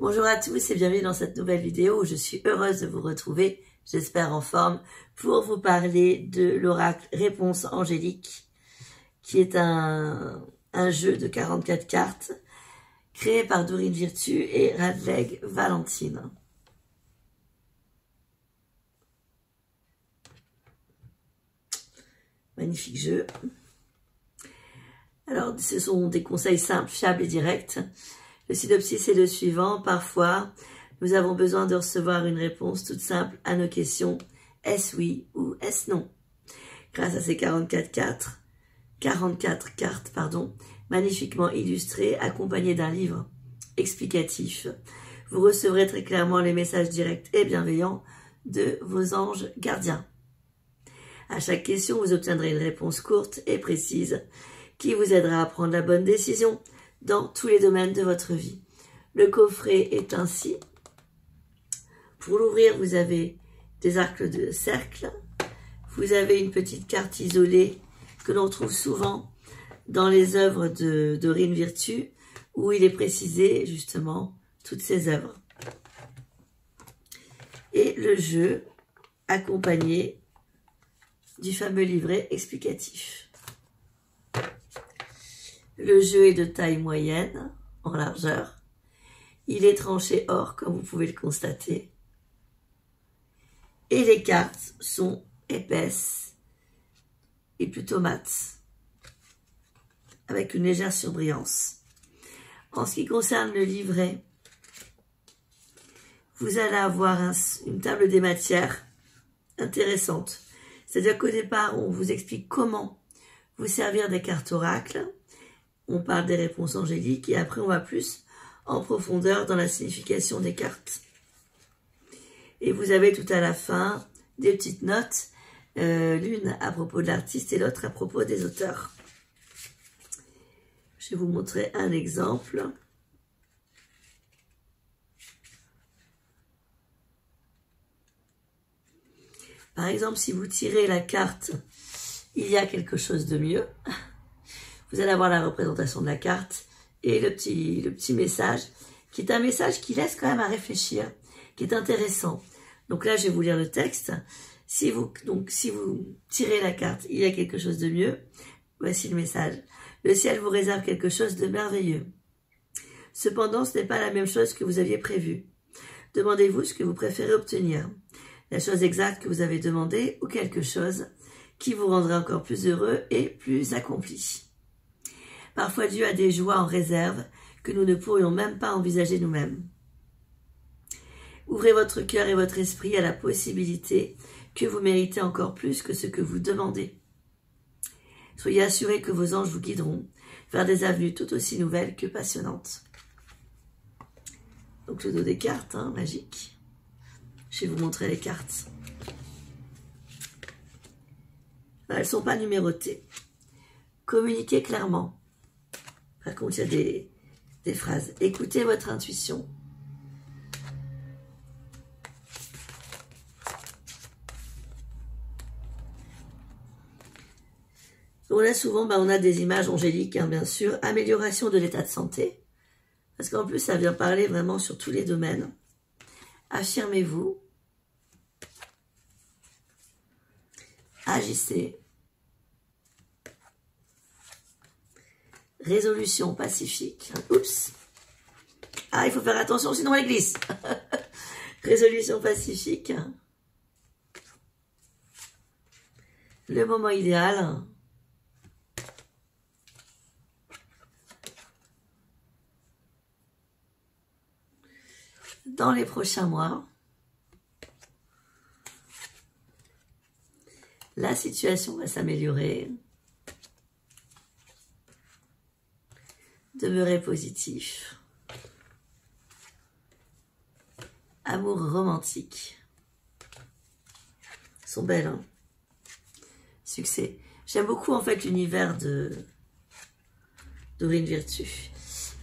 Bonjour à tous et bienvenue dans cette nouvelle vidéo où je suis heureuse de vous retrouver, j'espère en forme, pour vous parler de l'oracle Réponse Angélique, qui est un jeu de 44 cartes créé par Dorine Virtue et Radleg Valentine. Magnifique jeu. Alors, ce sont des conseils simples, fiables et directs. Le synopsis est le suivant. Parfois, nous avons besoin de recevoir une réponse toute simple à nos questions. Est-ce oui ou est-ce non? Grâce à ces 44 cartes, magnifiquement illustrées, accompagnées d'un livre explicatif, vous recevrez très clairement les messages directs et bienveillants de vos anges gardiens. À chaque question, vous obtiendrez une réponse courte et précise qui vous aidera à prendre la bonne décision dans tous les domaines de votre vie. Le coffret est ainsi. Pour l'ouvrir, vous avez des arcs de cercle. Vous avez une petite carte isolée que l'on trouve souvent dans les œuvres de Dorine Virtue, où il est précisé justement toutes ces œuvres. Et le jeu accompagné du fameux livret explicatif. Le jeu est de taille moyenne, en largeur. Il est tranché or, comme vous pouvez le constater. Et les cartes sont épaisses et plutôt mates, avec une légère surbrillance. En ce qui concerne le livret, vous allez avoir une table des matières intéressante. C'est-à-dire qu'au départ, on vous explique comment vous servir des cartes oracles. On parle des réponses angéliques et après on va plus en profondeur dans la signification des cartes. Et vous avez tout à la fin des petites notes, l'une à propos de l'artiste et l'autre à propos des auteurs. Je vais vous montrer un exemple. Par exemple, si vous tirez la carte « Il y a quelque chose de mieux », vous allez avoir la représentation de la carte et le petit message, qui est un message qui laisse quand même à réfléchir, qui est intéressant. Donc là, je vais vous lire le texte. Si vous tirez la carte, il y a quelque chose de mieux. Voici le message. Le ciel vous réserve quelque chose de merveilleux. Cependant, ce n'est pas la même chose que vous aviez prévu. Demandez-vous ce que vous préférez obtenir. La chose exacte que vous avez demandée ou quelque chose qui vous rendrait encore plus heureux et plus accompli. Parfois, Dieu a des joies en réserve que nous ne pourrions même pas envisager nous-mêmes. Ouvrez votre cœur et votre esprit à la possibilité que vous méritez encore plus que ce que vous demandez. Soyez assurés que vos anges vous guideront vers des avenues tout aussi nouvelles que passionnantes. Donc le dos des cartes, magique. Je vais vous montrer les cartes. Alors, elles ne sont pas numérotées. Communiquez clairement. Par contre, il y a des phrases. Écoutez votre intuition. Donc là, souvent, on a des images angéliques, bien sûr. Amélioration de l'état de santé. Parce qu'en plus, ça vient parler vraiment sur tous les domaines. Affirmez-vous. Agissez. Résolution pacifique. Oups. Ah, il faut faire attention, sinon elle glisse. Résolution pacifique. Le moment idéal. Dans les prochains mois. La situation va s'améliorer. Demeurez positif. Amour romantique. Elles sont belles, hein? Succès. J'aime beaucoup, en fait, l'univers de Dorine Virtue.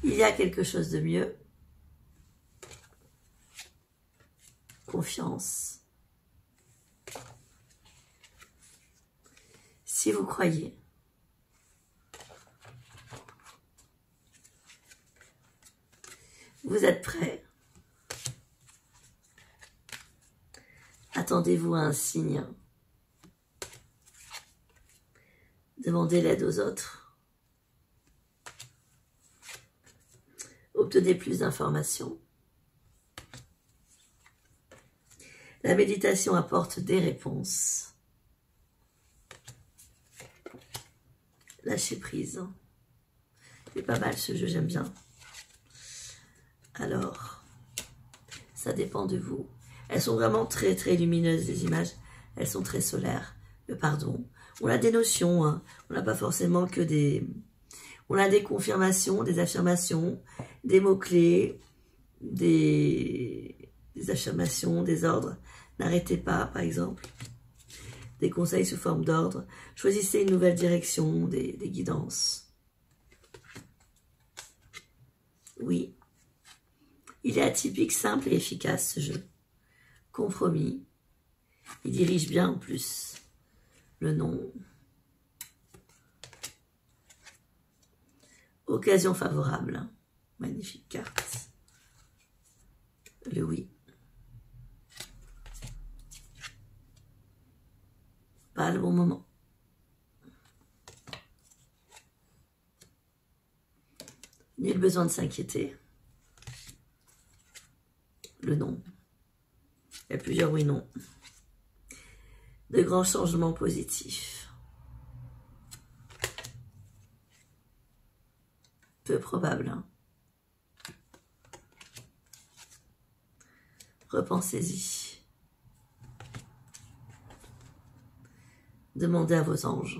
Il y a quelque chose de mieux. Confiance. Si vous croyez. Vous êtes prêts. Attendez-vous à un signe. Demandez l'aide aux autres. Obtenez plus d'informations. La méditation apporte des réponses. Lâchez prise. C'est pas mal ce jeu, j'aime bien. Alors, ça dépend de vous. Elles sont vraiment très très lumineuses, les images. Elles sont très solaires. Le pardon. On a des notions, hein. On n'a pas forcément que des... On a des confirmations, des affirmations, des mots-clés, des affirmations, des ordres. N'arrêtez pas, par exemple. Des conseils sous forme d'ordre. Choisissez une nouvelle direction, des guidances. Oui. Il est atypique, simple et efficace, ce jeu. Compromis. Il dirige bien en plus. Le non. Occasion favorable. Magnifique carte. Le oui. Pas le bon moment. Nul besoin de s'inquiéter. Le non. Il y a plusieurs oui-non. De grands changements positifs. Peu probable. Hein. Repensez-y. Demandez à vos anges.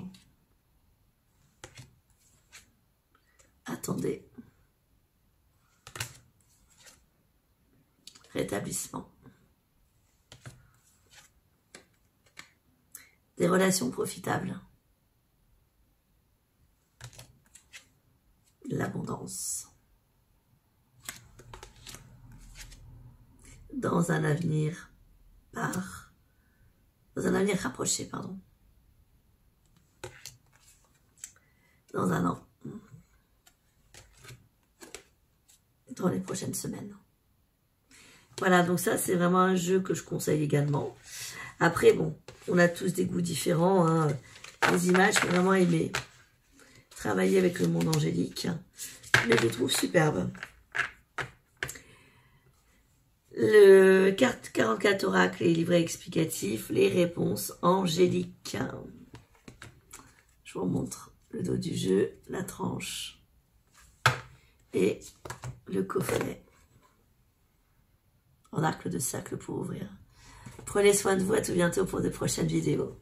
Attendez. Rétablissement. Des relations profitables. L'abondance. Dans un avenir rapproché, pardon. Dans un an. Dans les prochaines semaines. Voilà, donc ça, c'est vraiment un jeu que je conseille également. Après, bon, on a tous des goûts différents. Hein. Les images, j'ai vraiment aimé travailler avec le monde angélique. Mais je le trouve superbe. Le carte 44 oracles et livret explicatif, les réponses angéliques. Je vous remontre le dos du jeu, la tranche et le coffret en arc de cercle pour ouvrir. Prenez soin de vous, à tout bientôt pour de prochaines vidéos.